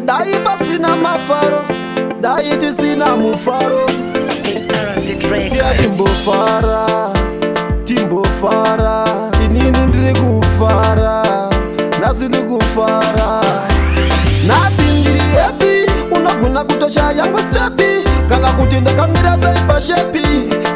dai pasina mafaro, dai tisina mufaro. Sia timbofara, inini ndiri kufara, nasi ndiri kufara. Nasi ndiri happy, unagona kutosha yangu stepi, kana kuti ndakamira sai pashepi,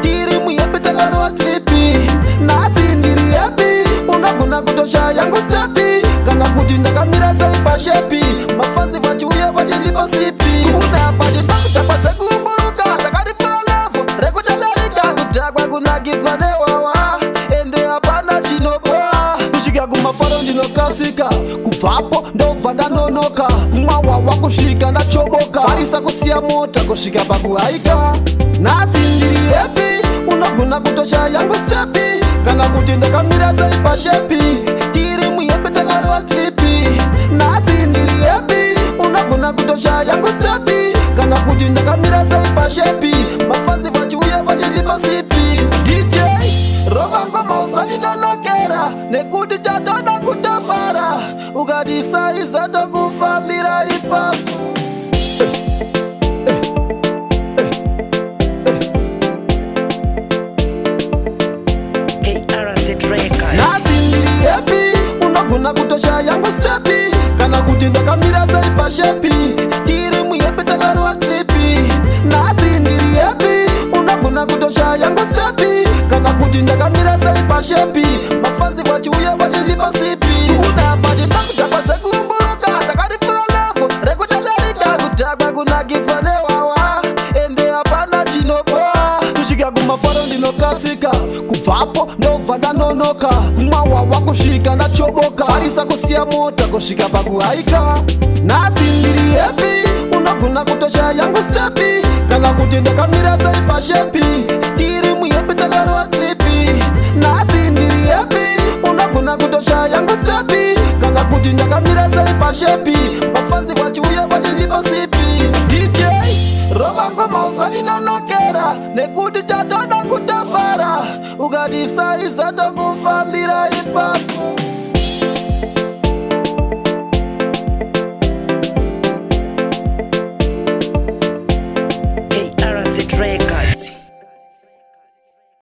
tiri muyepi takarwa tripi. Nasi ndiri happy, unagona kutosha yangu stepi, kana kuti ndakamira sai pashepi, mafanzi vachiuya vachilipa sipi. Kuna pati takutapasa kumburuka, takarifura levo, rekutelerika kutakwa kunagidzwa newawa, ende hapana chinoboa. Kusvika kumafaro ndinokasika, kubvapo ndobva ndanonoka, mwawawa kusvika ndachoboka, farisa kusiya mota kusvika pakuhaika. Nasi ndiri happy, unogona kutosha yangu stepi, kana kuti ndakamira sai pashepi, tiri muyepi takarwa tripi. Nasi ndiri happy, unogona kutosha yangu stepi, kana kuti ndakamira sai pashepi, mafanzi vachiuya vachilipa sipi. DJ rova ngoma usanidonokera, nekuti chatoda kutafara, ukati saiza tokufambira ipapo. Nasi ndiri happy, unogona kutosha yangu stepi, kana kuti ndakamira sai pashepi, tiri muyepi takarwa tripi. Nasi ndiri happy, unogona kutosha yangu stepi, kana kuti ndakamira sai pashepi, mafanzi vachiuya vachilipa sipi. Kuna pati takutapasa kumburuka, takarifura levo, rekutelerika kutakwa kunagidzwa newawa, ende hapana chinoboa. Kusvika kumafaro ndinokasika, kubvapo ndobva ndanonoka, mwawawa kusvika ndachoboka, farisa kusiya mota kusvika pakuhaika. Nasi ndiri happy, unogona kutosha yangu stepi, kana kuti ndakamira sai pashepi, tiri muyepi takarwa tripi. Nasi ndiri happy, unogona kutosha yangu stepi, kana kuti ndakamira sai pashepi, mafanzi vachiuya vachilipa sipi. DJ rova ngoma usanidonokera, nekuti chatoda kutafara, ukati saiza tokufambira ipapo.